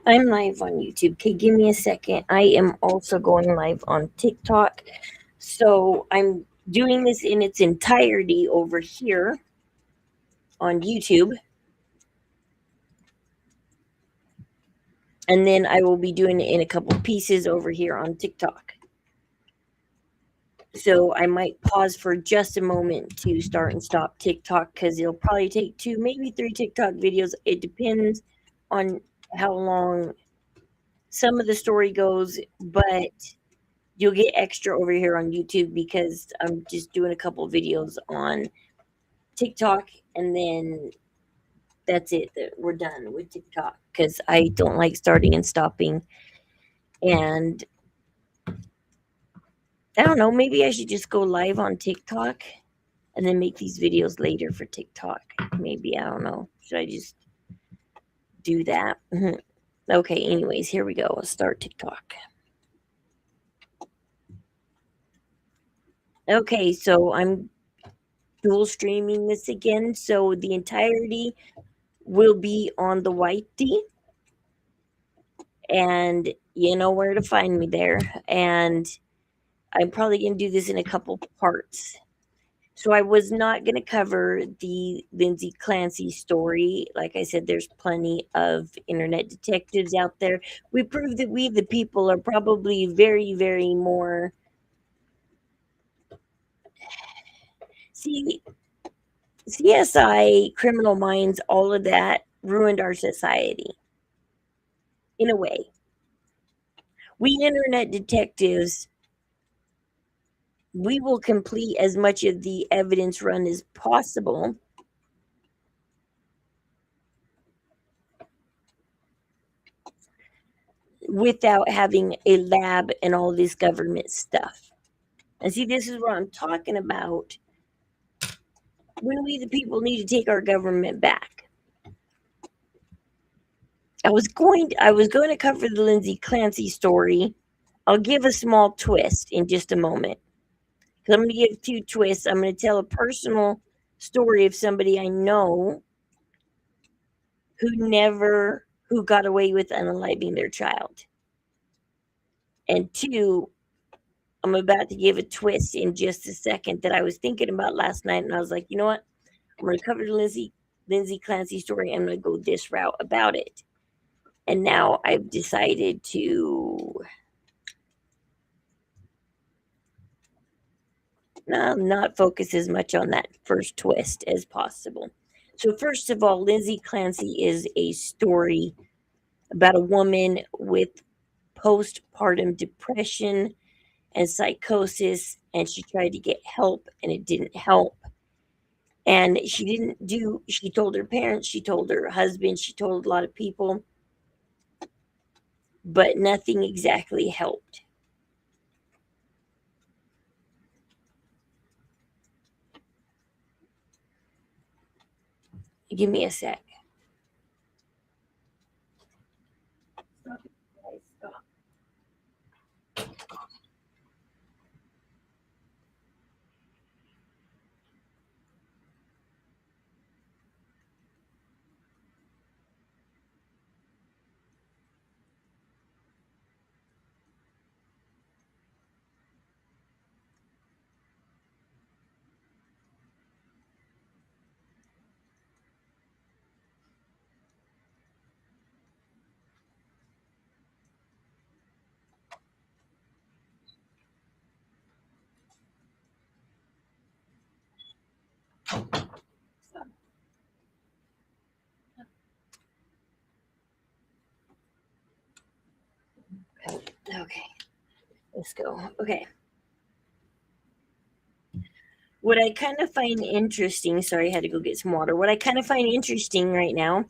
I'm live on YouTube. Okay, give me a second. I am also going live on TikTok. So I'm doing this in its entirety over here on YouTube. And then I will be doing it in a couple pieces over here on TikTok. So I might pause for just a moment to start and stop TikTok because it'll probably take 2, maybe 3 TikTok videos. It depends on how long some of the story goes, but you'll get extra over here on YouTube because I'm just doing a couple videos on TikTok, and then that's it. We're done with TikTok because I don't like starting and stopping. And I don't know, maybe I should just go live on TikTok and then make these videos later for TikTok. Maybe, I don't know. Should I just do that? Okay, anyways, here we go. Let's start TikTok. Okay, so I'm dual streaming this again. So the entirety will be on the Whitey, and you know where to find me there. And I'm probably going to do this in a couple parts. So I was not going to cover the Lindsay Clancy story. Like I said, there's plenty of internet detectives out there. We proved that we, the people, are probably very, very more. See, CSI, Criminal Minds, all of that ruined our society in a way. We internet detectives, we will complete as much of the evidence run as possible without having a lab and all this government stuff. And see, this is what I'm talking about. When we, the people, need to take our government back. I was going to cover the Lindsay Clancy story. I'll give a small twist in just a moment. Because I'm going to give 2 twists. I'm going to tell a personal story of somebody I know who got away with unaliving their child. And 2, I'm about to give a twist in just a second that I was thinking about last night, and I was like, you know what? I'm going to cover the Lindsay Clancy story. I'm going to go this route about it. And now I've decided to not focus as much on that first twist as possible. So, first of all, Lindsay Clancy is a story about a woman with postpartum depression and psychosis, and she tried to get help and it didn't help. And she told her parents, she told her husband, she told a lot of people, but nothing exactly helped. Give me a sec. Stop. Stop. Okay, let's go. Okay. What I kind of find interesting, sorry, I had to go get some water. What I kind of find interesting right now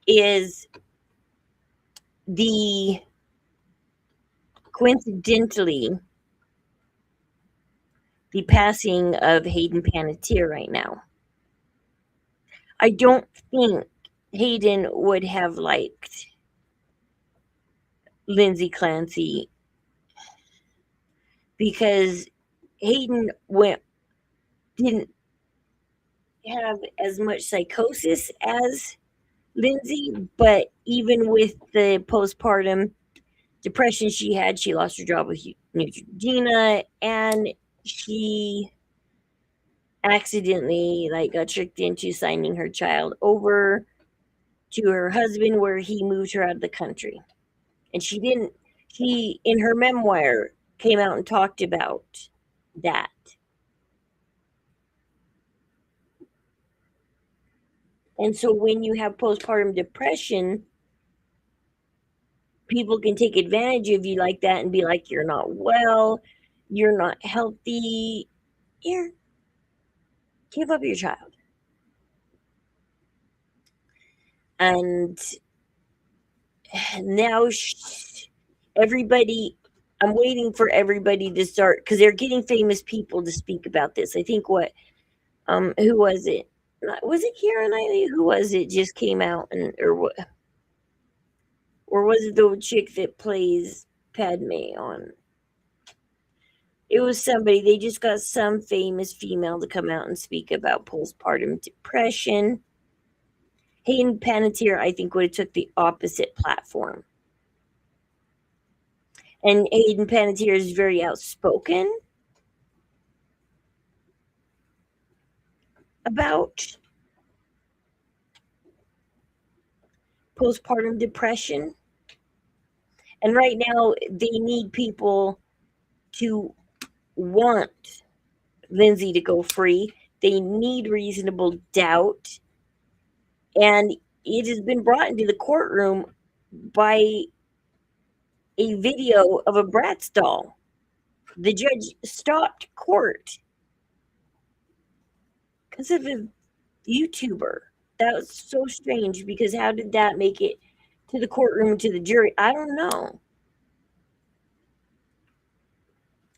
is the coincidentally the passing of Hayden Panettiere right now. I don't think Hayden would have liked Lindsay Clancy because Hayden didn't have as much psychosis as Lindsay, but even with the postpartum depression she had, she lost her job with Neutrogena, and she accidentally like got tricked into signing her child over to her husband where he moved her out of the country. And she didn't she in her memoir came out and talked about that. And so when you have postpartum depression, people can take advantage of you like that and be like, you're not well, you're not healthy. Here, give up your child. And now everybody, I'm waiting for everybody to start because they're getting famous people to speak about this. I think who was it? Was it Keira Knightley? Who was it? Just came out and or what? Or was it the chick that plays Padme on? It was somebody. They just got some famous female to come out and speak about postpartum depression. Hayden Panettiere, I think, would have took the opposite platform. And Hayden Panettiere is very outspoken about postpartum depression. And right now, they need people to want Lindsay to go free. They need reasonable doubt. And it has been brought into the courtroom by a video of a Bratz doll. The judge stopped court because of a YouTuber. That was so strange because how did that make it to the courtroom to the jury? I don't know.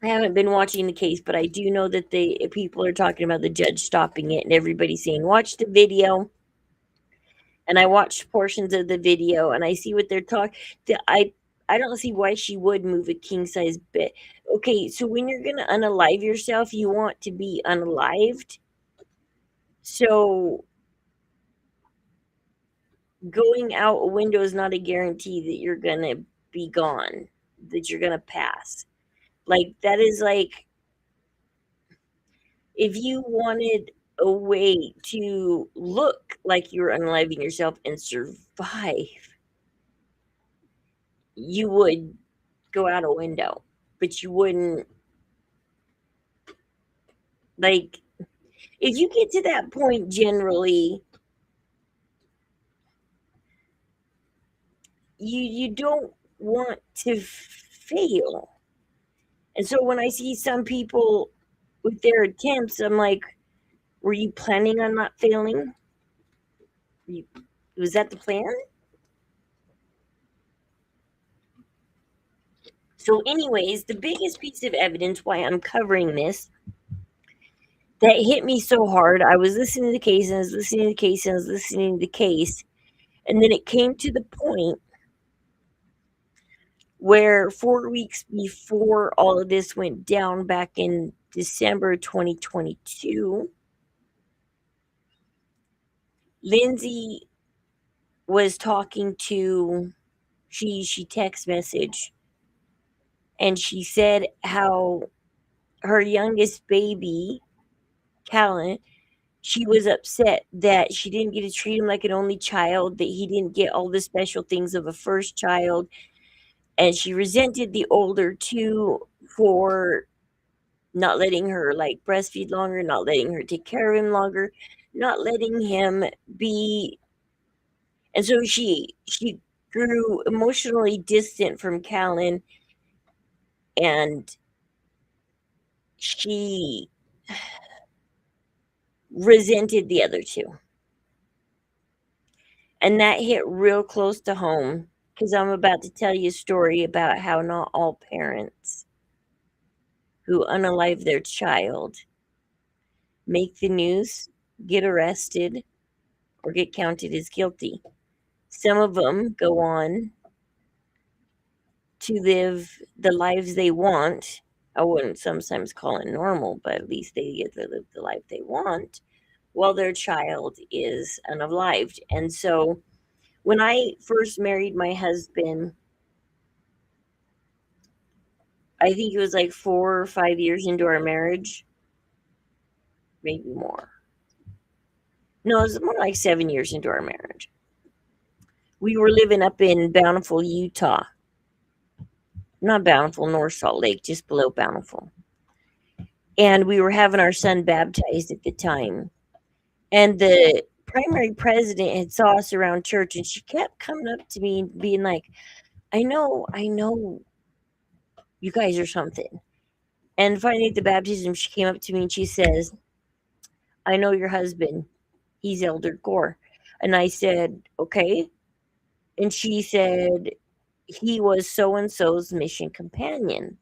I haven't been watching the case, but I do know that the people are talking about the judge stopping it and everybody saying, watch the video. And I watched portions of the video and I see what they're talking. I don't see why she would move a king size bed. Okay, so when you're gonna unalive yourself, you want to be unalived. So going out a window is not a guarantee that you're gonna be gone, that you're gonna pass. Like that is like if you wanted a way to look like you're unaliving yourself and survive, you would go out a window, but you wouldn't like if you get to that point generally you don't want to fail. And so when I see some people with their attempts, I'm like, were you planning on not failing? You, was that the plan? So, anyways, the biggest piece of evidence why I'm covering this that hit me so hard, I was listening to the case and I was listening to the case and I was listening to the case. And then it came to the point where 4 weeks before all of this went down back in December 2022, Lindsay was talking to she text message and she said how her youngest baby, Callan, she was upset that she didn't get to treat him like an only child, that he didn't get all the special things of a first child. And she resented the older two for not letting her like breastfeed longer, not letting her take care of him longer, not letting him be. And so she grew emotionally distant from Callan, and she resented the other two. And that hit real close to home because I'm about to tell you a story about how not all parents who unalive their child make the news, get arrested, or get counted as guilty. Some of them go on to live the lives they want. I wouldn't sometimes call it normal, but at least they get to live the life they want while their child is unalived. And so When I first married my husband, I think it was like 4 or 5 years into our marriage, maybe more. No, it was more like 7 years into our marriage. We were living up in Bountiful, Utah. Not Bountiful, North Salt Lake, just below Bountiful. And we were having our son baptized at the time. And the primary president had saw us around church, and she kept coming up to me and being like, I know you guys are something. And finally at the baptism, she came up to me and she says, I know your husband. He's Elder Gore. And I said, okay. And she said, he was so and so's mission companion.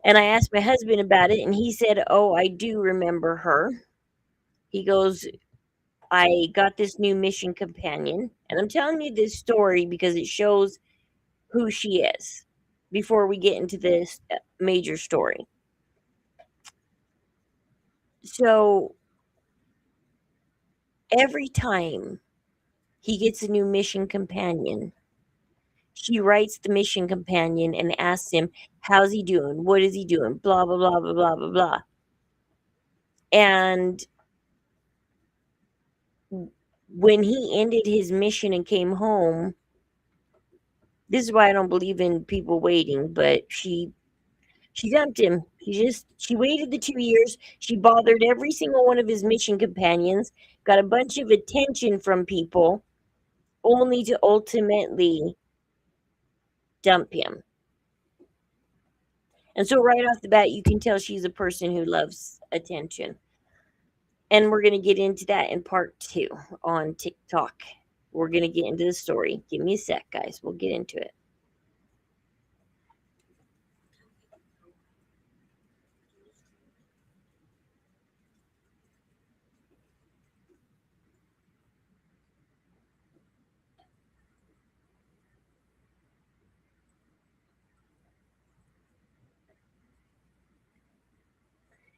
And I asked my husband about it, and he said, oh, I do remember her. He goes, I got this new mission companion. And I'm telling you this story because it shows who she is before we get into this major story. So every time he gets a new mission companion, she writes the mission companion and asks him, how's he doing? What is he doing? Blah, blah, blah, blah, blah, blah, blah. And when he ended his mission and came home, this is why I don't believe in people waiting, but she dumped him. She waited the 2 years. She bothered every single one of his mission companions, got a bunch of attention from people, only to ultimately dump him. And so right off the bat, you can tell she's a person who loves attention. And we're going to get into that in part 2 on TikTok. We're going to get into the story. Give me a sec, guys. We'll get into it.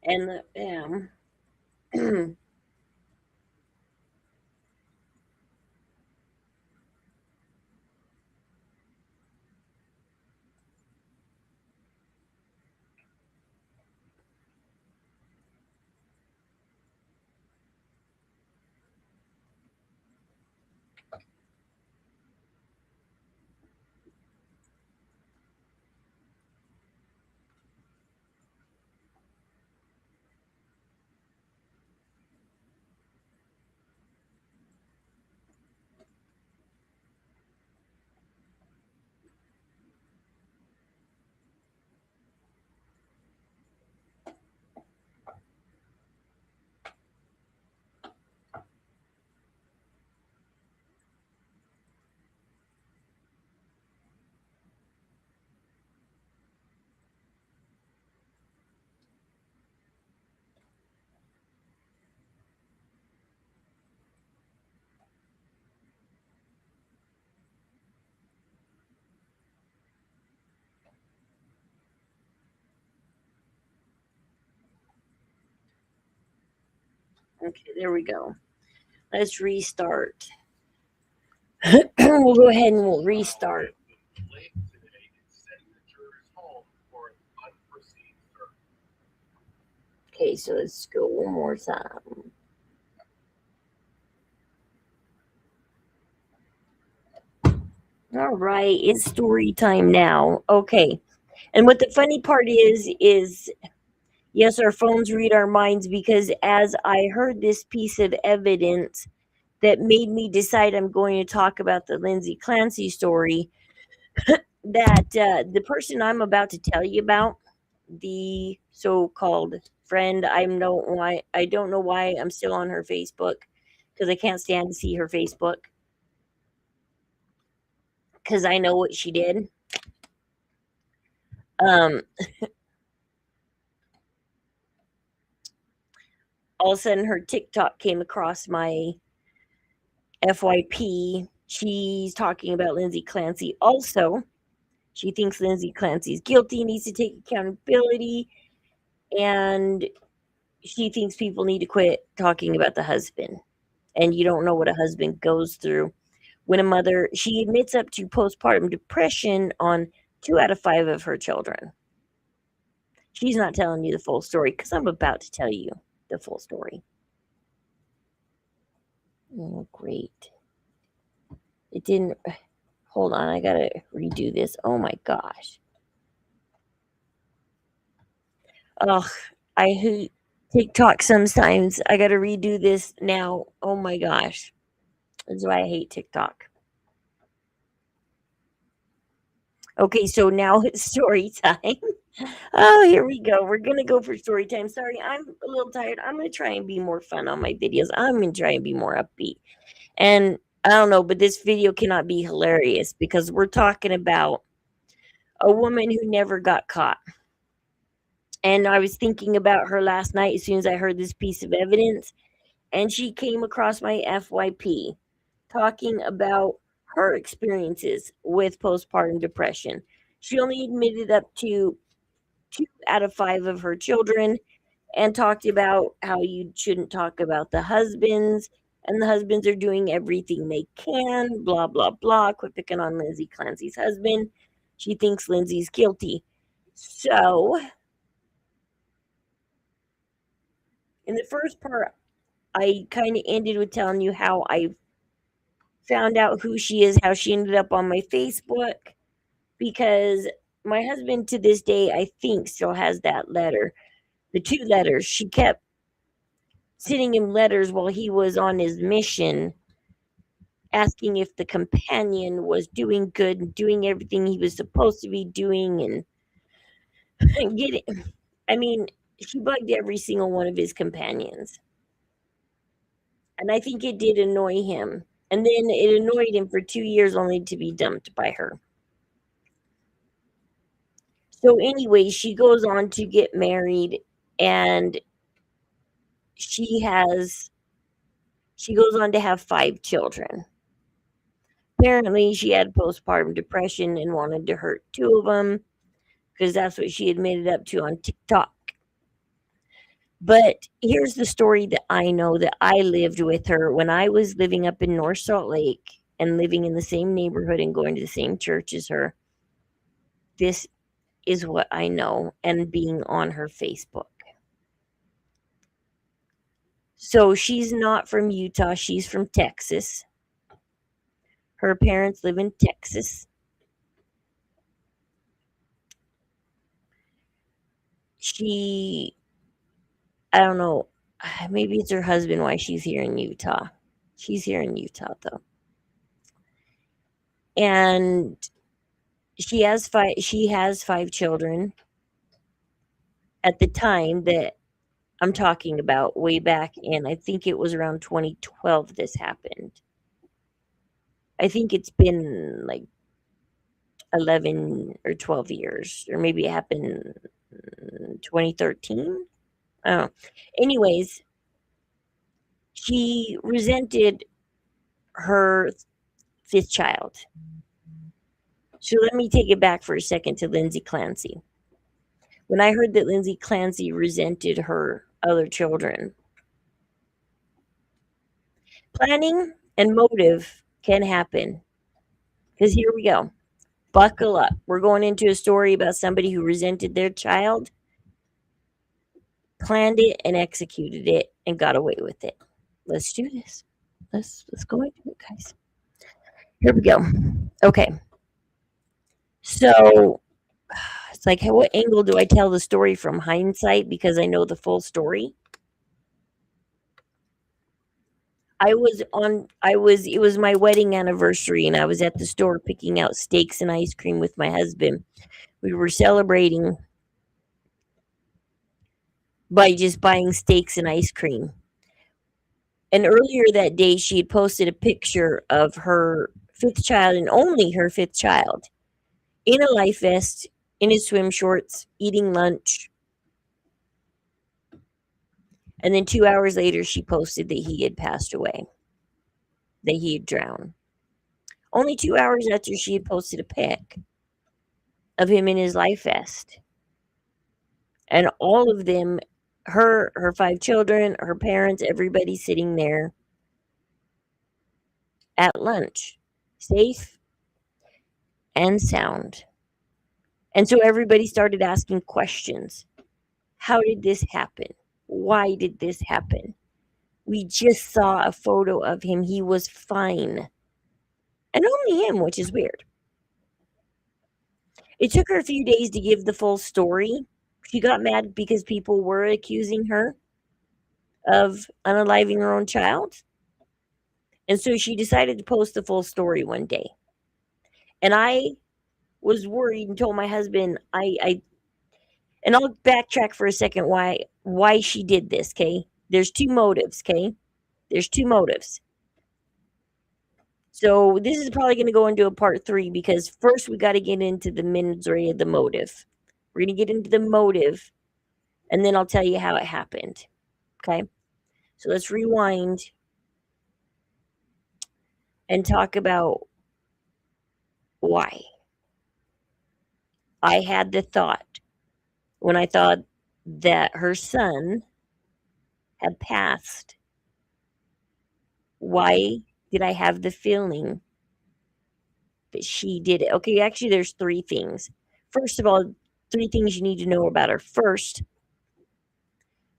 And okay, there we go. Let's restart. We'll go ahead and we'll restart. Okay, so let's go one more time. All right, it's story time now. Okay. And what the funny part is yes, our phones read our minds because as I heard this piece of evidence that made me decide I'm going to talk about the Lindsay Clancy story, that the person I'm about to tell you about, the so-called friend, I don't know why I'm still on her Facebook because I can't stand to see her Facebook because I know what she did. Um, all of a sudden, her TikTok came across my FYP. She's talking about Lindsay Clancy. Also, she thinks Lindsay Clancy's guilty, needs to take accountability, and she thinks people need to quit talking about the husband. and you don't know what a husband goes through. When a mother, she admits up to postpartum depression on 2 out of 5 of her children. She's not telling you the full story because I'm about to tell you the full story. Oh, great. It didn't. Hold on, I gotta redo this. Oh my gosh. Ugh, I hate TikTok sometimes. I gotta redo this now. Oh my gosh. That's why I hate TikTok. Okay, so now it's story time. Oh, here we go. We're gonna go for story time. Sorry, I'm a little tired. I'm gonna try and be more fun on my videos. I'm gonna try and be more upbeat. And I don't know, but this video cannot be hilarious because we're talking about a woman who never got caught. And I was thinking about her last night as soon as I heard this piece of evidence, and she came across my FYP talking about her experiences with postpartum depression. She only admitted up to 2 out of 5 of her children and talked about how you shouldn't talk about the husbands, and the husbands are doing everything they can, blah, blah, blah. Quit picking on Lindsay Clancy's husband. She thinks Lindsay's guilty. So, in the first part, I kind of ended with telling you how I found out who she is, how she ended up on my Facebook, because my husband to this day, I think, still has that letter. The 2 letters. She kept sending him letters while he was on his mission, asking if the companion was doing good and doing everything he was supposed to be doing and get it. I mean, she bugged every single one of his companions. And I think it did annoy him. And then it annoyed him for 2 years only to be dumped by her. So anyway, she goes on to get married and she goes on to have 5 children. Apparently, she had postpartum depression and wanted to hurt 2 of them because that's what she admitted up to on TikTok. But here's the story that I know that I lived with her when I was living up in North Salt Lake and living in the same neighborhood and going to the same church as her. This is what I know and being on her Facebook. So she's not from Utah, she's from Texas. Her parents live in Texas. I don't know, maybe it's her husband why she's here in Utah. She's here in Utah though. And she has 5 children. At the time that I'm talking about, way back in, I think it was around 2012 this happened. I think it's been like 11 or 12 years, or maybe it happened in 2013. I don't know. Anyways, she resented her 5th child. So let me take it back for a second to Lindsay Clancy. When I heard that Lindsay Clancy resented her other children, planning and motive can happen. Because here we go. Buckle up. We're going into a story about somebody who resented their child, planned it, and executed it, and got away with it. Let's do this. Let's go into it, guys. Here we go. Okay. So it's like, what angle do I tell the story from? Hindsight, because I know the full story. It was my wedding anniversary and I was at the store picking out steaks and ice cream with my husband. We were celebrating by just buying steaks and ice cream. And earlier that day, she had posted a picture of her 5th child and only her 5th child in a life vest, in his swim shorts, eating lunch. And then 2 hours later, she posted that he had passed away, that he had drowned. Only 2 hours after she had posted a pic of him in his life vest. And all of them, her 5 children, her parents, everybody sitting there at lunch, safe and sound. And so everybody started asking questions. How did this happen? Why did this happen? We just saw a photo of him. He was fine. And only him, which is weird. It took her a few days to give the full story. She got mad because people were accusing her of unaliving her own child. And so she decided to post the full story one day. And I was worried and told my husband, and I'll backtrack for a second why she did this, okay? There's two motives, okay? There's two motives. So this is probably going to go into a part 3 because first we got to get into the mens rea, the motive. We're going to get into the motive, and then I'll tell you how it happened. Okay? So let's rewind and talk about why. I had the thought when I thought that her son had passed. Why did I have the feeling that she did it? Okay, actually, there's 3 things. First of all, 3 things you need to know about her. First,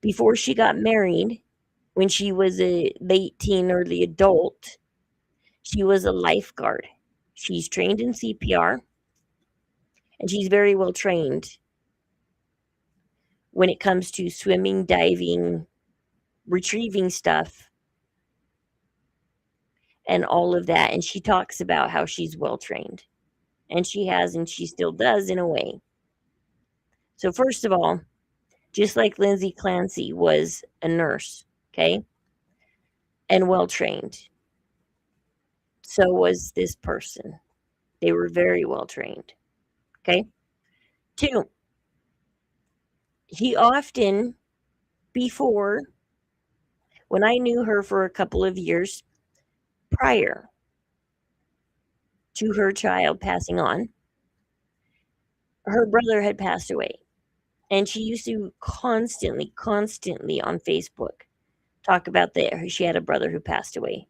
before she got married, when she was a late teen, early adult, she was a lifeguard. She's trained in CPR, and she's very well trained when it comes to swimming, diving, retrieving stuff, and all of that. And she talks about how she's well trained. And she has, and she still does in a way. So, first of all, just like Lindsay Clancy was a nurse, okay, and well trained, so was this person. They were very well trained, okay. 2, he often, before, when I knew her for a couple of years prior to her child passing on, her brother had passed away. And she used to constantly on Facebook talk about that she had a brother who passed away.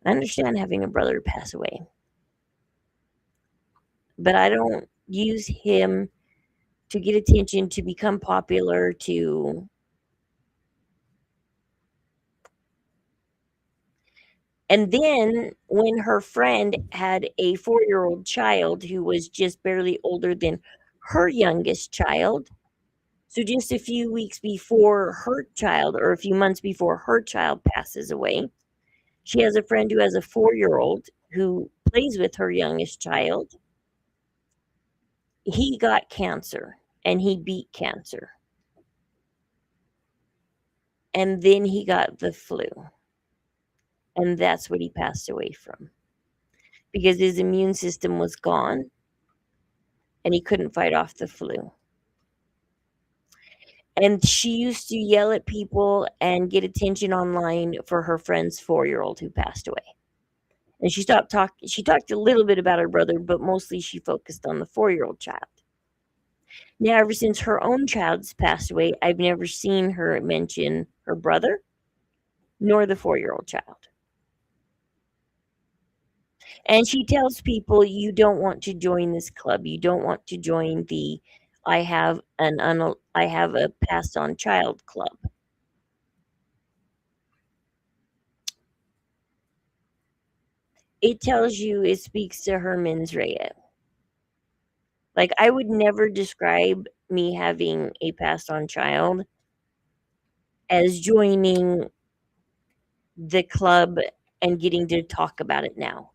I understand having a brother pass away, but I don't use him to get attention, to become popular, to. And then when her friend had a 4-year-old child who was just barely older than her youngest child, so just a few weeks before her child, or a few months before her child passes away, she has a friend who has a 4-year-old who plays with her youngest child. He got cancer, and he beat cancer. And then he got the flu. And that's what he passed away from. Because his immune system was gone, and he couldn't fight off the flu. And she used to yell at people and get attention online for her friend's 4-year-old who passed away. And she talked a little bit about her brother, but mostly she focused on the 4-year-old child. Now, ever since her own child's passed away, I've never seen her mention her brother nor the 4-year-old child. And she tells people, you don't want to join this club. You don't want to join the I have a passed on child club. It tells you, it speaks to her mens rea. Like, I would never describe me having a passed on child as joining the club and getting to talk about it now.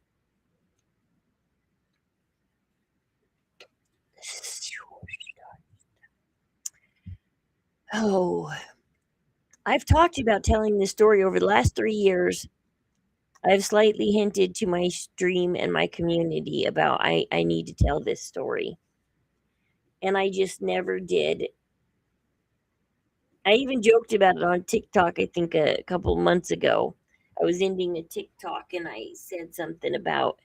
Oh, I've talked about telling this story over the last 3 years. I've slightly hinted to my stream and my community about I need to tell this story. And I just never did. I even joked about it on TikTok, I think a couple months ago. I was ending a TikTok and I said something about,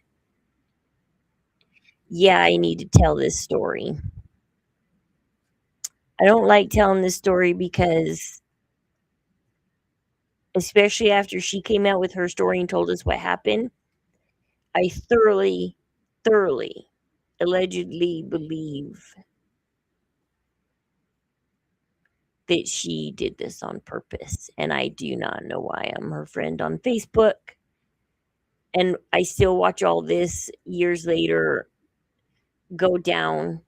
yeah, I need to tell this story. I don't like telling this story because, especially after she came out with her story and told us what happened, I thoroughly, thoroughly, allegedly believe that she did this on purpose, and I do not know why. I'm her friend on Facebook, and I still watch all this years later go down.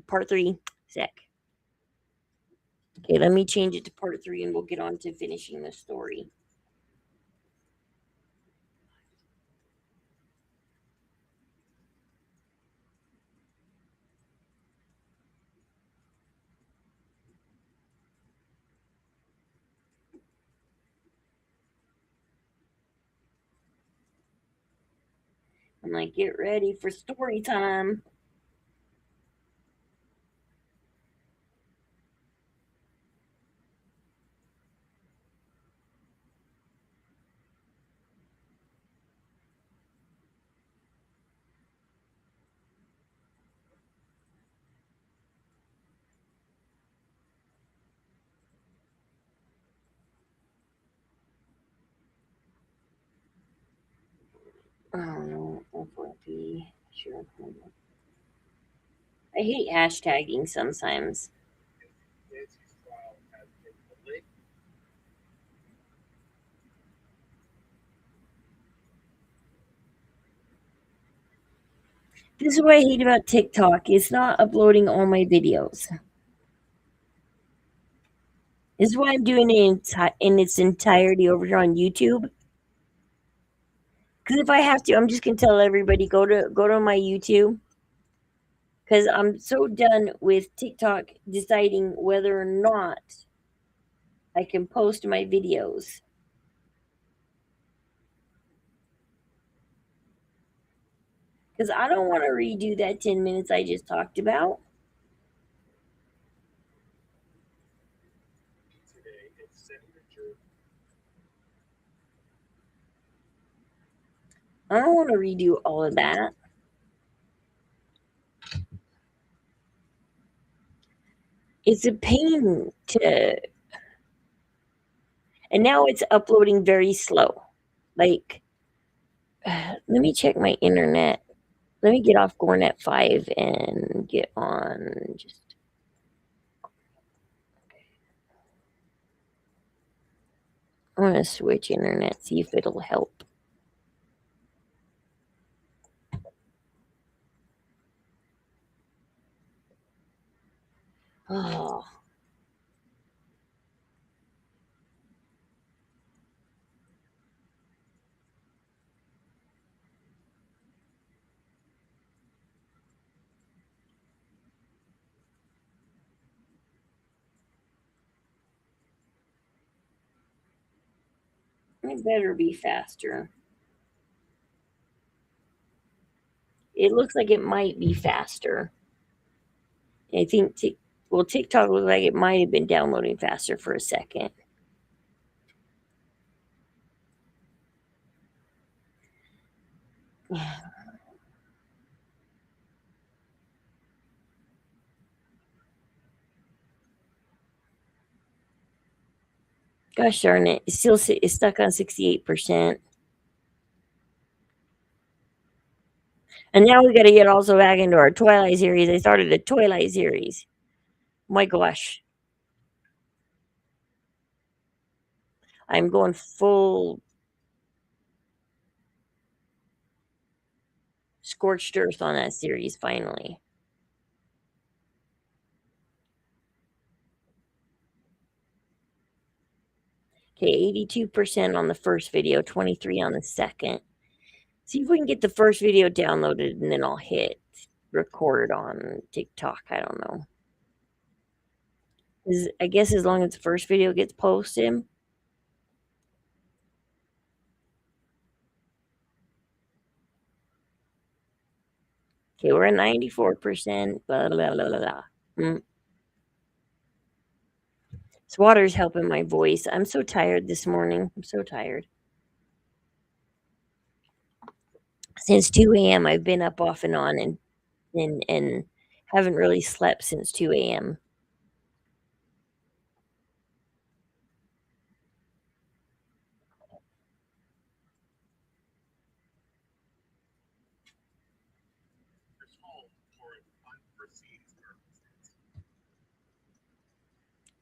Part three, sec. Okay, let me change it to part three, and we'll get on to finishing the story. I'm like, get ready for story time. Oh no, FYP. Sure. I hate hashtagging sometimes. This is what I hate about TikTok. It's not uploading all my videos. This is why I'm doing it in its entirety over here on YouTube. Because if I have to, I'm just gonna tell everybody go to my YouTube. Because I'm so done with TikTok deciding whether or not I can post my videos. Because I don't want to redo that 10 minutes I just talked about. I don't want to redo all of that. It's a pain to, and now it's uploading very slow. Like, let me check my internet. Let me get off Gornet 5 and get on just. I want to switch internet, see if it'll help. Oh. It better be faster. It looks like it might be faster. I think, TikTok looked like it might have been downloading faster for a second. Gosh darn it. It's stuck on 68%. And now we got to get also back into our Twilight series. I started a Twilight series. My gosh. I'm going full scorched earth on that series finally. Okay, 82% on the first video, 23 on the second. See if we can get the first video downloaded and then I'll hit record on TikTok. I don't know. I guess as long as the first video gets posted. Okay, we're at 94%. Blah, blah, blah, blah, blah. This water's helping my voice. I'm so tired this morning. I'm so tired. Since 2 a.m., I've been up off and on and haven't really slept since 2 a.m.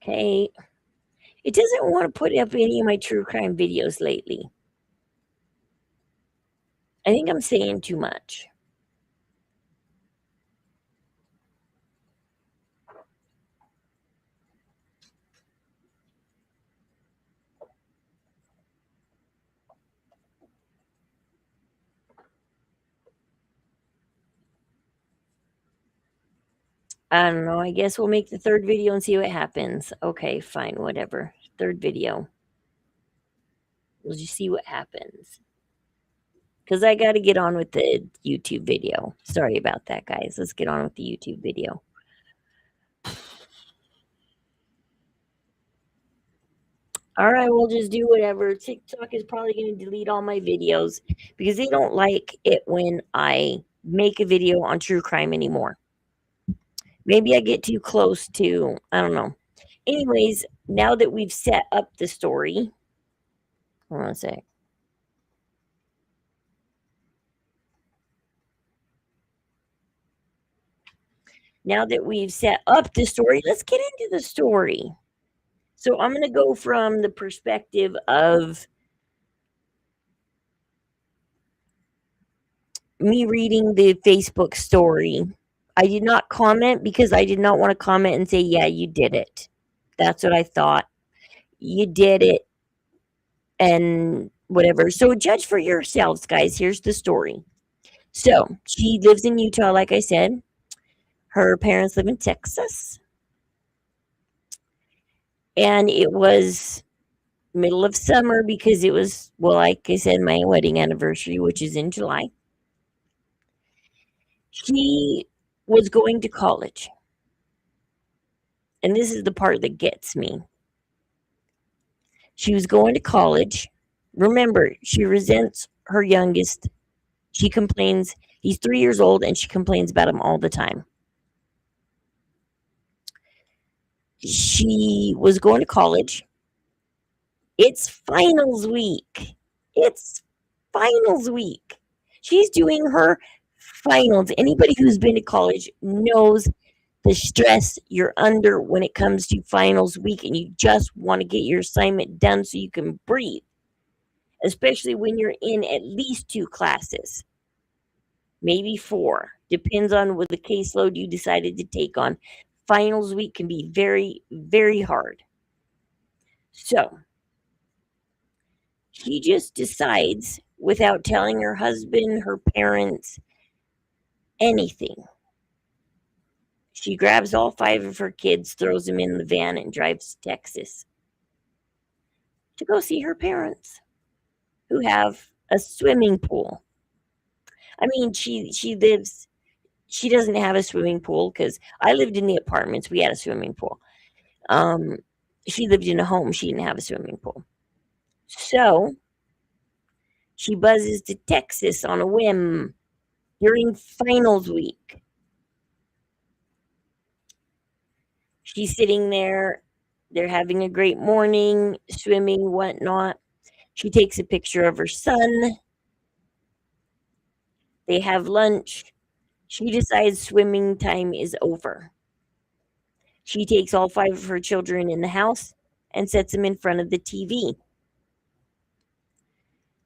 Okay. It doesn't want to put up any of my true crime videos lately. I think I'm saying too much. I don't know. I guess we'll make the third video and see what happens. Okay, fine, whatever. Third video. We'll just see what happens. Because I got to get on with the YouTube video. Sorry about that, guys. Let's get on with the YouTube video. All right, we'll just do whatever. TikTok is probably going to delete all my videos because they don't like it when I make a video on true crime anymore. Maybe I get too close to, I don't know. Anyways, now that we've set up the story, hold on a sec. Now that we've set up the story, let's get into the story. So I'm going to go from the perspective of me reading the Facebook story. I did not comment because I did not want to comment and say, yeah, you did it. That's what I thought. You did it and whatever. So judge for yourselves, guys. Here's the story. So she lives in Utah, like I said. Her parents live in Texas. And it was middle of summer because it was, well, like I said, my wedding anniversary, which is in July. She was going to college. And this is the part that gets me. She was going to college. Remember, she resents her youngest. She complains. He's 3 years old and she complains about him all the time. She was going to college. It's finals week. It's finals week. She's doing her finals. Anybody who's been to college knows the stress you're under when it comes to finals week and you just want to get your assignment done so you can breathe, especially when you're in at least 2 classes, maybe 4. Depends on what the caseload you decided to take on. Finals week can be very, very hard. So she just decides, without telling her husband, her parents, anything, she grabs all 5 of her kids, throws them in the van, and drives to Texas to go see her parents, who have a swimming pool. I mean, she doesn't have a swimming pool because I lived in the apartments. We had a swimming pool. She lived in a home. She didn't have a swimming pool. So she buzzes to Texas on a whim during finals week. She's sitting there. They're having a great morning, swimming, whatnot. She takes a picture of her son. They have lunch. She decides swimming time is over. She takes all 5 of her children in the house and sets them in front of the TV.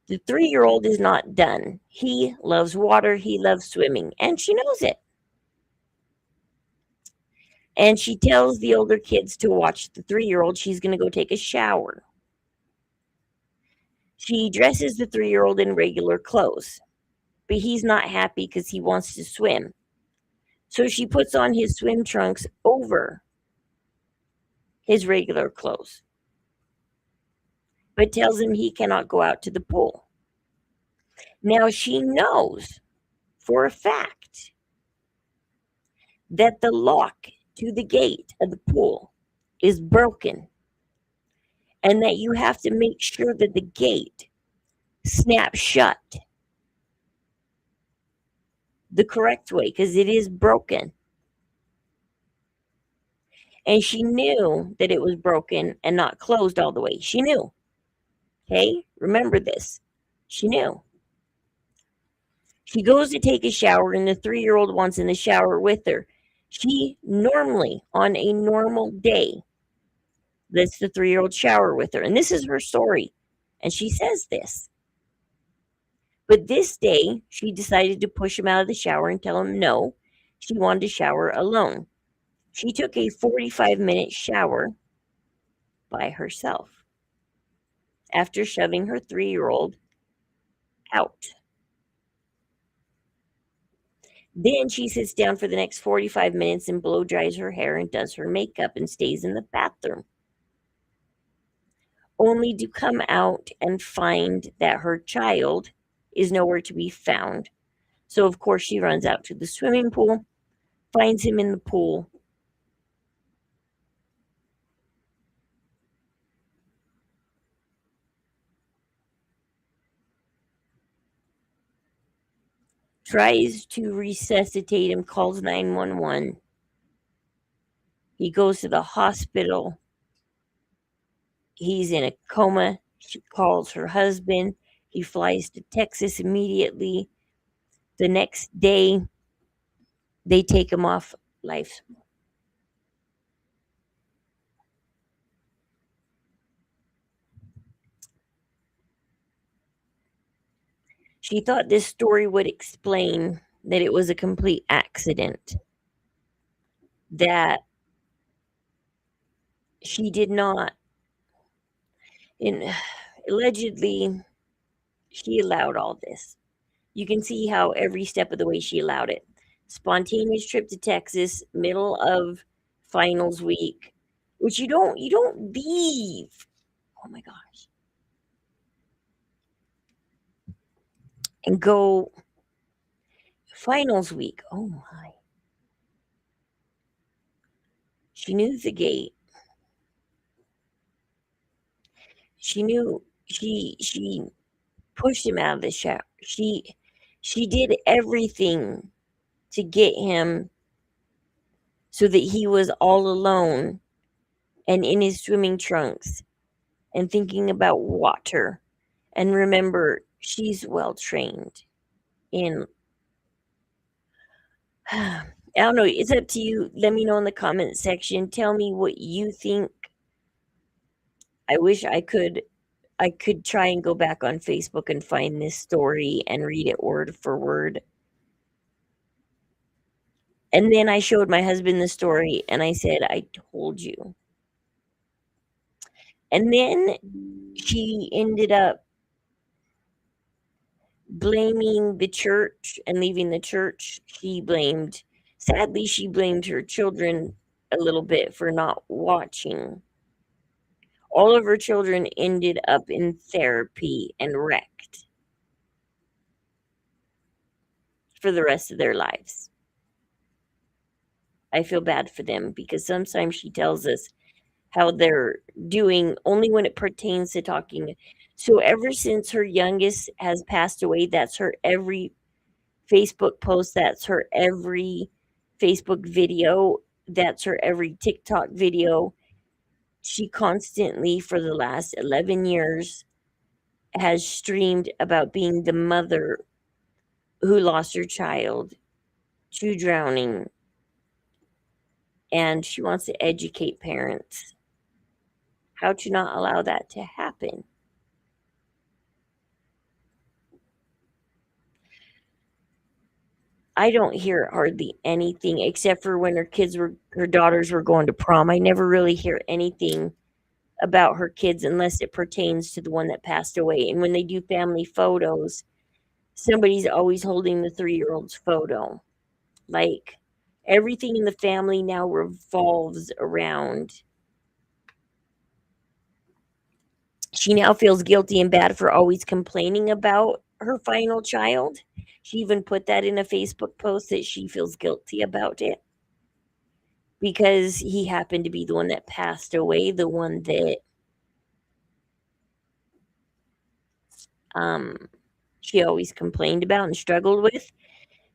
The 3-year-old is not done. He loves water. He loves swimming, and she knows it. And she tells the older kids to watch the 3-year-old. She's going to go take a shower. She dresses the 3-year-old in regular clothes, but he's not happy because he wants to swim. So she puts on his swim trunks over his regular clothes, but tells him he cannot go out to the pool. Now she knows for a fact that the lock to the gate of the pool is broken and that you have to make sure that the gate snaps shut the correct way because it is broken. And she knew that it was broken and not closed all the way. She knew. Okay? Remember this. She knew. She goes to take a shower, and the 3-year-old wants in the shower with her. She normally, on a normal day, lets the 3-year-old shower with her. And this is her story. And she says this. But this day, she decided to push him out of the shower and tell him no, she wanted to shower alone. She took a 45-minute shower by herself after shoving her 3-year-old out. Then she sits down for the next 45 minutes and blow dries her hair and does her makeup and stays in the bathroom, only to come out and find that her child is nowhere to be found. So, of course, she runs out to the swimming pool, finds him in the pool. Tries to resuscitate him, calls 911. He goes to the hospital. He's in a coma. She calls her husband. He flies to Texas immediately. The next day, they take him off life. She thought this story would explain that it was a complete accident, that she did not, allegedly, she allowed all this. You can see how every step of the way she allowed it. Spontaneous trip to Texas, middle of finals week, which you don't leave. Oh my gosh. And go finals week. Oh my. She knew the gate. She knew she pushed him out of the shower. She did everything to get him so that he was all alone and in his swimming trunks and thinking about water. And remember, she's well trained in I don't know, it's up to you. Let me know in the comment section. Tell me what you think. I wish I could try and go back on Facebook and find this story and read it word for word. And then I showed my husband the story and I said, I told you. And then she ended up blaming the church and leaving the church. Sadly, she blamed her children a little bit for not watching. All of her children ended up in therapy and wrecked for the rest of their lives. I feel bad for them because sometimes she tells us how they're doing only when it pertains to talking. So ever since her youngest has passed away, that's her every Facebook post, that's her every Facebook video, that's her every TikTok video. She constantly, for the last 11 years, has streamed about being the mother who lost her child to drowning. And she wants to educate parents how to not allow that to happen. I don't hear hardly anything except for when her daughters were going to prom. I never really hear anything about her kids unless it pertains to the one that passed away. And when they do family photos, somebody's always holding the 3-year-old's photo. Like everything in the family now revolves around. She now feels guilty and bad for always complaining about her final child. She even put that in a Facebook post that she feels guilty about it because he happened to be the one that passed away, the one that she always complained about and struggled with,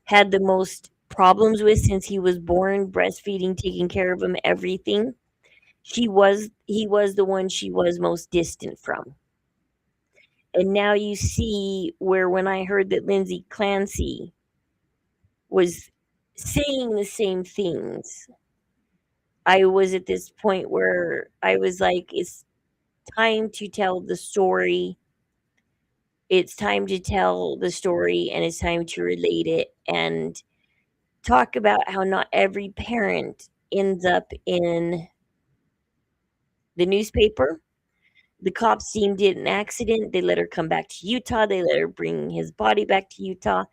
had the most problems with since he was born, breastfeeding, taking care of him, everything. He was the one she was most distant from. And now you see where when I heard that Lindsay Clancy was saying the same things, I was at this point where I was like, it's time to tell the story. It's time to tell the story and it's time to relate it and talk about how not every parent ends up in the newspaper. The cops deemed it an accident. They let her come back to Utah. They let her bring his body back to Utah,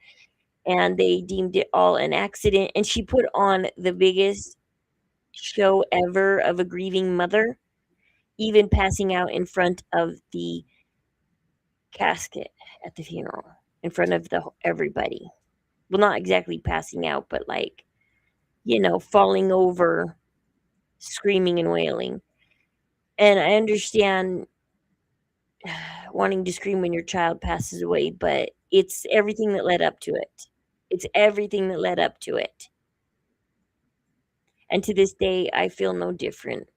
and they deemed it all an accident. And she put on the biggest show ever of a grieving mother, even passing out in front of the casket at the funeral, in front of the everybody. Well, not exactly passing out, but like, falling over, screaming and wailing. And I understand wanting to scream when your child passes away, but it's everything that led up to it. It's everything that led up to it. And to this day, I feel no different.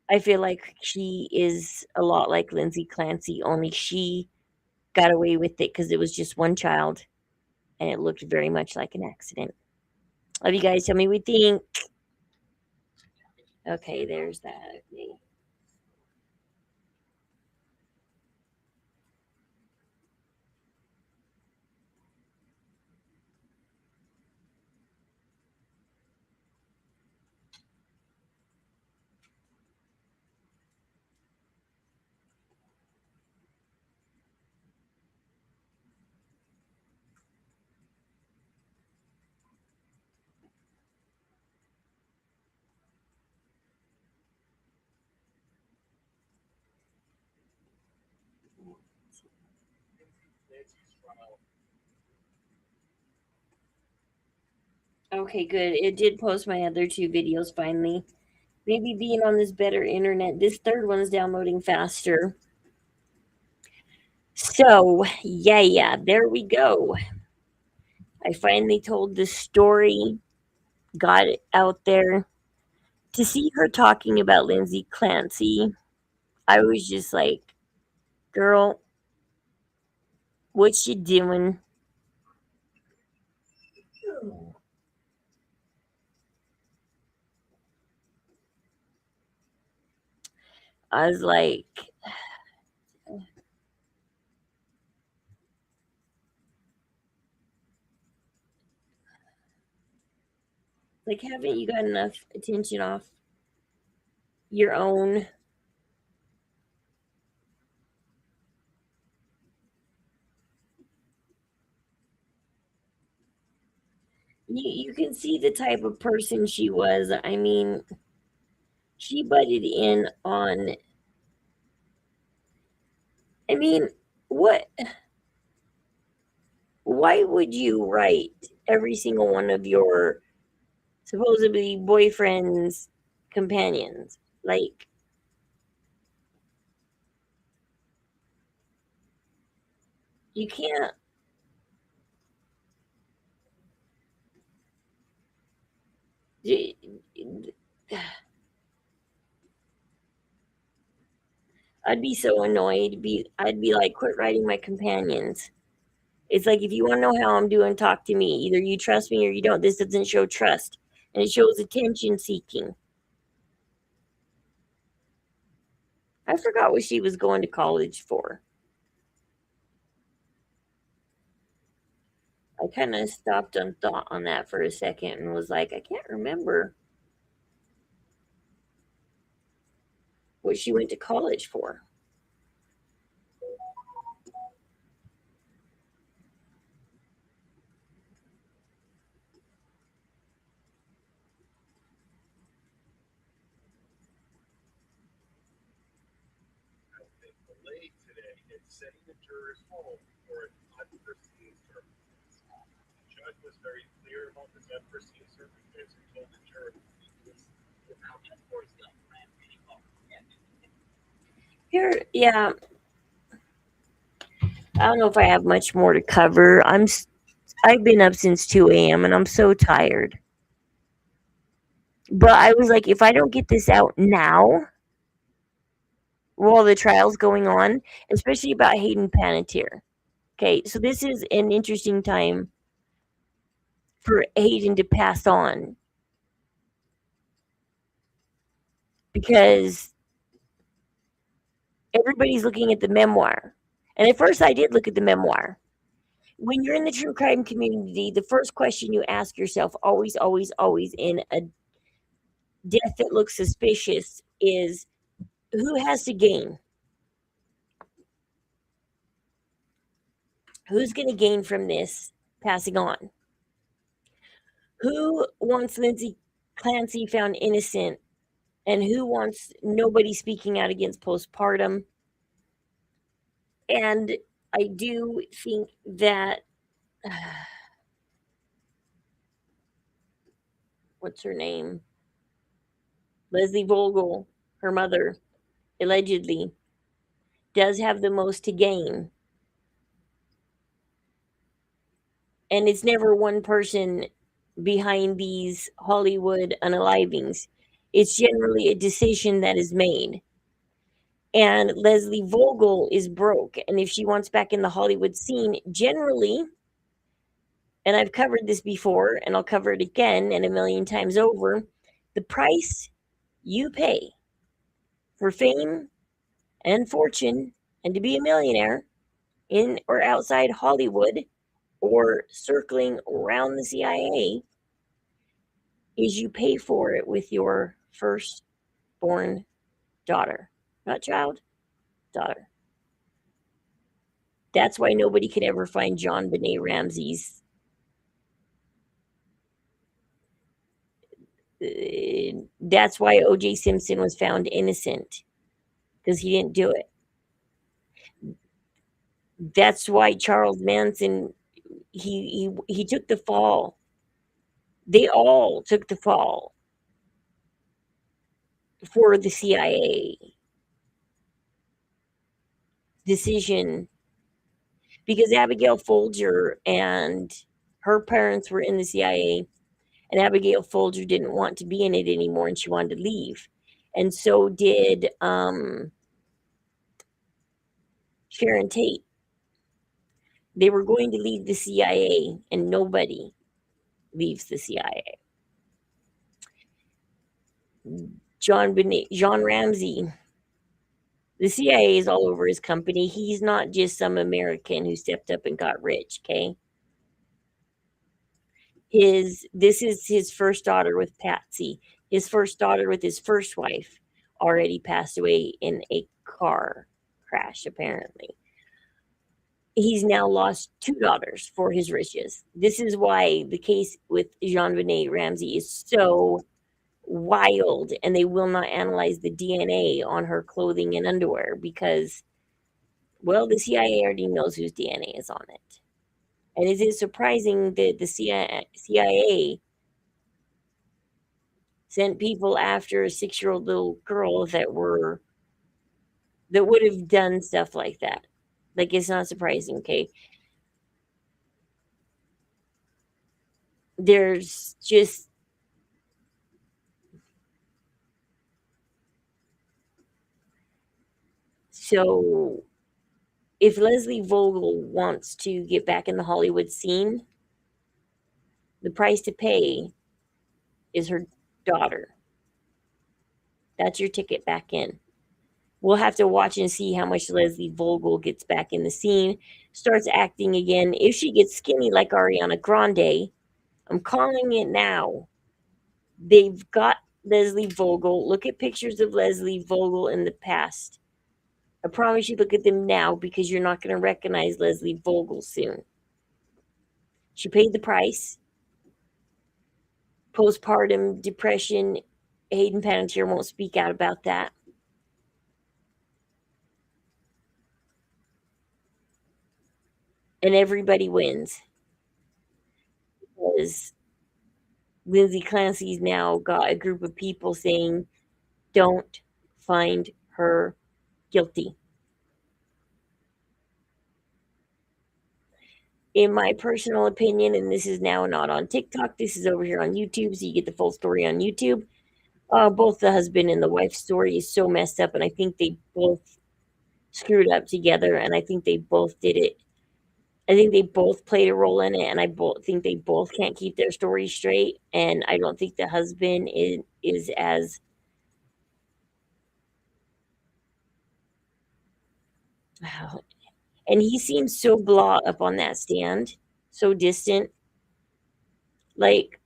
I feel like she is a lot like Lindsay Clancy, only she got away with it because it was just one child and it looked very much like an accident. Love you guys. Tell me what you think. Okay, there's that. Okay. Okay, good. It did post my other two videos finally. Maybe being on this better internet, this third one's downloading faster. So, yeah, there we go. I finally told the story, got it out there. To see her talking about Lindsay Clancy, I was just like, girl, what you doing? I was like, haven't you got enough attention off your own? You can see the type of person she was. I mean, she butted in on. I mean, what? Why would you write every single one of your supposedly boyfriend's companions? Like, you can't. I'd be so annoyed. I'd be like, quit writing my companions. It's like if you want to know how I'm doing, talk to me. Either you trust me or you don't. This doesn't show trust, and it shows attention seeking. I forgot what she was going to college for. I kind of stopped on thought on that for a second and was like, I can't remember what she went to college for. Here, yeah, I don't know if I have much more to cover. I've been up since 2 a.m. and I'm so tired. But I was like, if I don't get this out now, while the trial's going on, especially about Hayden Panettiere. Okay, so this is an interesting time for Hayden to pass on because everybody's looking at the memoir. And at first, I did look at the memoir. When you're in the true crime community, the first question you ask yourself, always, always, always, in a death that looks suspicious, is who has to gain? Who's going to gain from this passing on? Who wants Lindsay Clancy found innocent, and who wants nobody speaking out against postpartum? And I do think that what's her name? Leslie Vogel, her mother, allegedly, does have the most to gain. And it's never one person behind these Hollywood unalivings. It's generally a decision that is made. And Leslie Vogel is broke. And if she wants back in the Hollywood scene, generally, and I've covered this before and I'll cover it again and a million times over, the price you pay for fame and fortune and to be a millionaire in or outside Hollywood or circling around the CIA is you pay for it with your firstborn daughter. Not child, daughter. That's why nobody could ever find John Benet Ramsey's. That's why O.J. Simpson was found innocent, because he didn't do it. That's why Charles Manson, he took the fall. They all took the fall for the CIA decision, because Abigail Folger and her parents were in the CIA, and Abigail Folger didn't want to be in it anymore, and she wanted to leave. And so did Sharon Tate. They were going to leave the CIA, and nobody leaves the CIA. John Ramsey, the CIA is all over his company. He's not just some American who stepped up and got rich, okay? This is his first daughter with Patsy. His first daughter with his first wife already passed away in a car crash, apparently. He's now lost two daughters for his riches. This is why the case with Jean Benet Ramsey is so wild, and they will not analyze the DNA on her clothing and underwear because, well, the CIA already knows whose DNA is on it. And it is surprising that the CIA sent people after a 6-year-old little girl that would have done stuff like that. Like, it's not surprising, okay? There's just so if Leslie Vogel wants to get back in the Hollywood scene, the price to pay is her daughter. That's your ticket back in. We'll have to watch and see how much Leslie Vogel gets back in the scene, starts acting again. If she gets skinny like Ariana Grande, I'm calling it now. They've got Leslie Vogel. Look at pictures of Leslie Vogel in the past. I promise you, look at them now because you're not going to recognize Leslie Vogel soon. She paid the price. Postpartum depression. Hayden Panettiere won't speak out about that. And everybody wins. Because Lindsay Clancy's now got a group of people saying, don't find her guilty. In my personal opinion, and this is now not on TikTok, this is over here on YouTube, so you get the full story on YouTube. Both the husband and the wife story is so messed up, and I think they both screwed up together, and I think they both did it. I think they both played a role in it, and I both think they both can't keep their story straight. And I don't think the husband is as and he seems so blah up on that stand, so distant. Like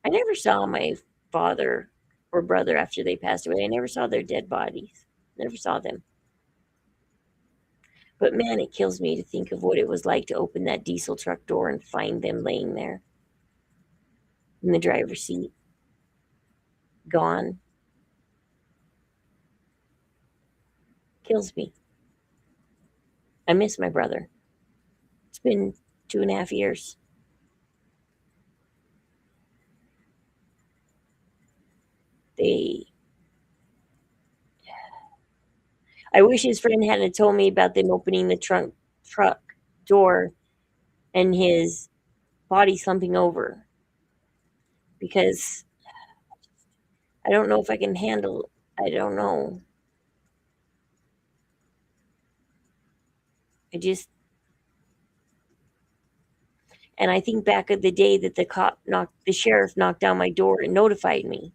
I never saw my father or brother after they passed away. I never saw their dead bodies. Never saw them. But man, it kills me to think of what it was like to open that diesel truck door and find them laying there in the driver's seat, gone. Kills me. I miss my brother. It's been 2.5 years. They I wish his friend hadn't told me about them opening the truck door and his body slumping over because I don't know if I can handle. I don't know. I just and I think back of the day that the sheriff knocked down my door and notified me.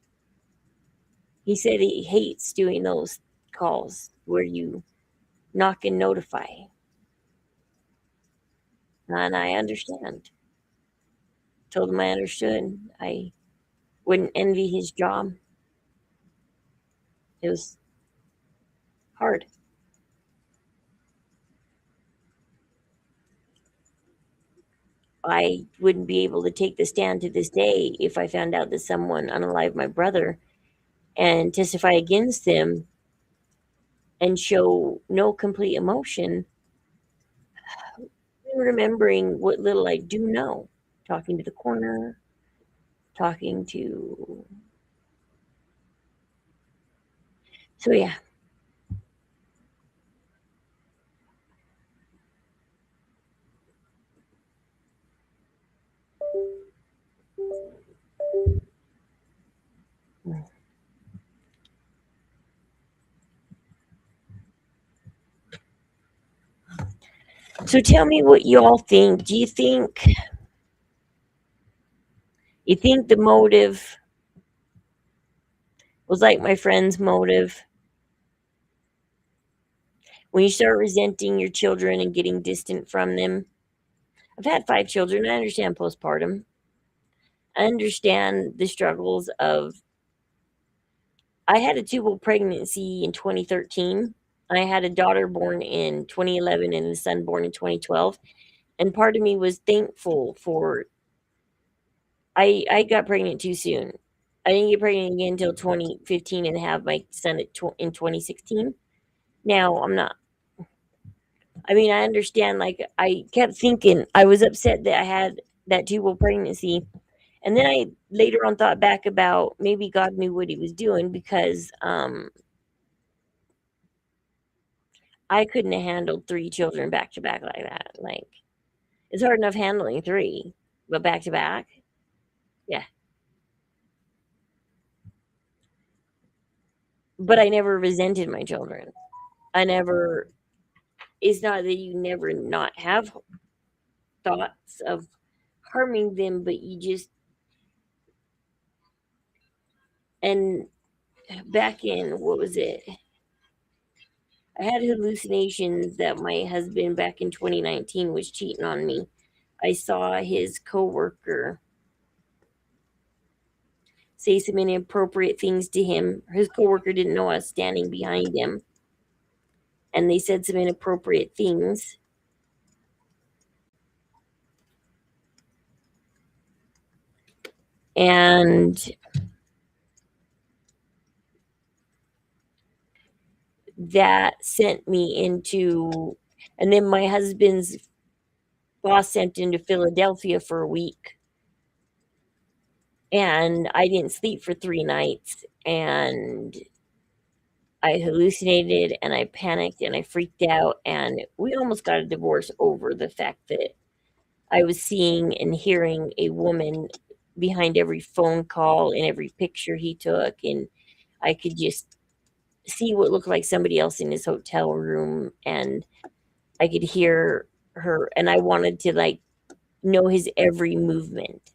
He said he hates doing those calls where you knock and notify, and I understand. Told him I understood. I wouldn't envy his job. It was hard. I wouldn't be able to take the stand to this day if I found out that someone unalived my brother and testify against him and show no complete emotion, remembering what little I do know, talking to the coroner, talking to. So, yeah. So tell me what you all think. Do you think the motive was like my friend's motive? When you start resenting your children and getting distant from them. I've had 5 children. I understand postpartum. I understand the struggles of. I had a tubal pregnancy in 2013. I had a daughter born in 2011 and a son born in 2012. And part of me was thankful for. I got pregnant too soon. I didn't get pregnant again until 2015 and have my son in 2016. Now I'm not. I mean, I understand. Like I kept thinking, I was upset that I had that tubal pregnancy. And then I later on thought back about maybe God knew what he was doing because I couldn't have handled 3 children back to back like that. Like it's hard enough handling 3, but back to back, yeah. But I never resented my children. I never. It's not that you never not have thoughts of harming them, but you just. And back in what was it? I had hallucinations that my husband back in 2019 was cheating on me. I saw his coworker say some inappropriate things to him. His coworker didn't know I was standing behind him, and they said some inappropriate things. And that sent me into. And then my husband's boss sent him to Philadelphia for a week. And I didn't sleep for 3 nights. And I hallucinated and I panicked and I freaked out. And we almost got a divorce over the fact that I was seeing and hearing a woman behind every phone call and every picture he took, and I could just see what looked like somebody else in his hotel room, and I could hear her, and I wanted to like know his every movement.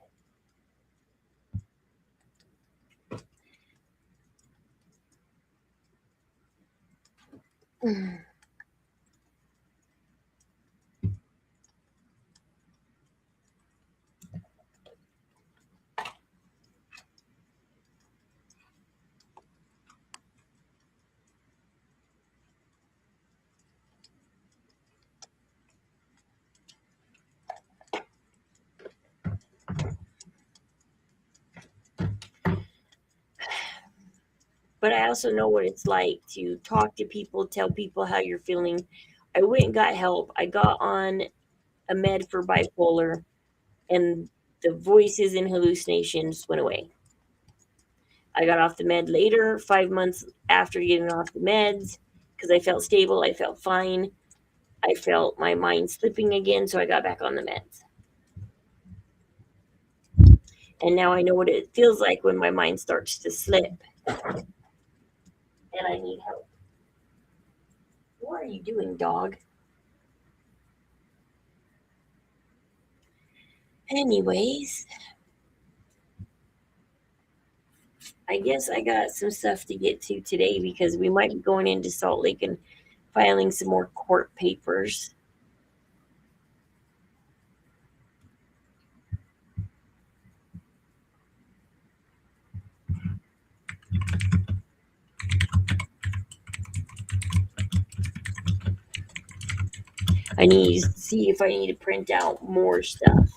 But I also know what it's like to talk to people, tell people how you're feeling. I went and got help. I got on a med for bipolar, and the voices and hallucinations went away. I got off the med later, 5 months after getting off the meds, because I felt stable. I felt fine. I felt my mind slipping again, so I got back on the meds. And now I know what it feels like when my mind starts to slip, and I need help. What are you doing, dog? Anyways, I guess I got some stuff to get to today because we might be going into Salt Lake and filing some more court papers. I need to see if I need to print out more stuff.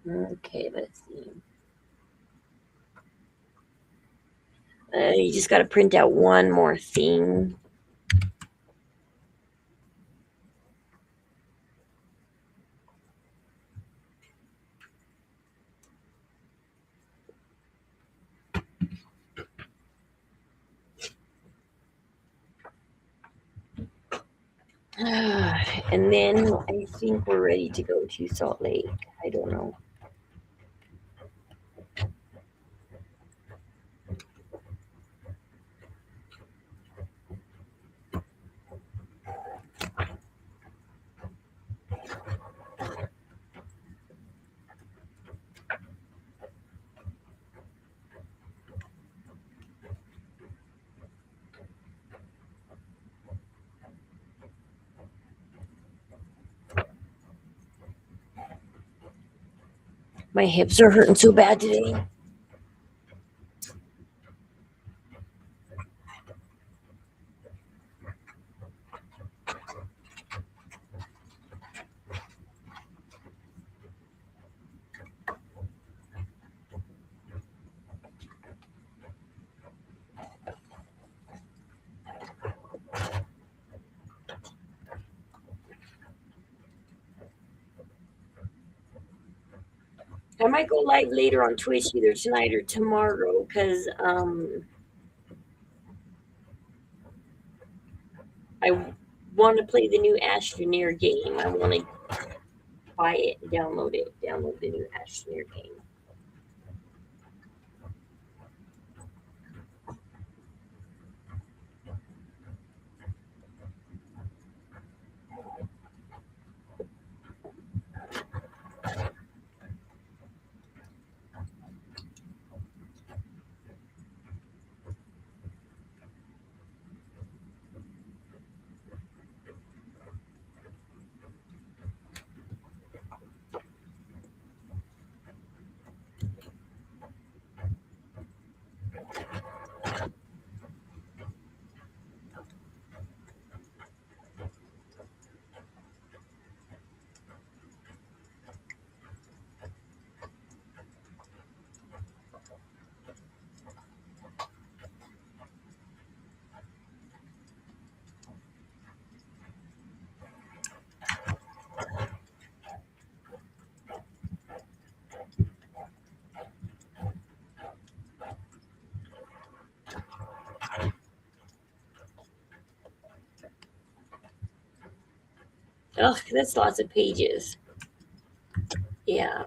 Okay, let's see. You just got to print out one more thing. And then I think we're ready to go to Salt Lake. I don't know. My hips are hurting so bad today. I might go live later on Twitch either tonight or tomorrow because I want to play the new Astroneer game. I want to buy it and download it. Download the new Astroneer game. Ugh, that's lots of pages. Yeah.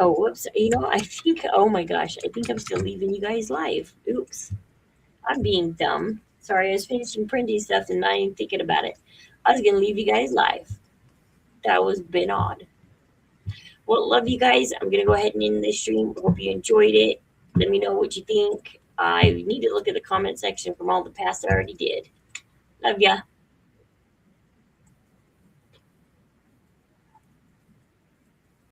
Oh, whoops. I think, oh my gosh, I think I'm still leaving you guys live. Oops. I'm being dumb. Sorry, I was finishing printing stuff and not even thinking about it. I was going to leave you guys live. That was been odd. Well, love you guys. I'm going to go ahead and end this stream. Hope you enjoyed it. Let me know what you think. I need to look at the comment section from all the past I already did. Love ya.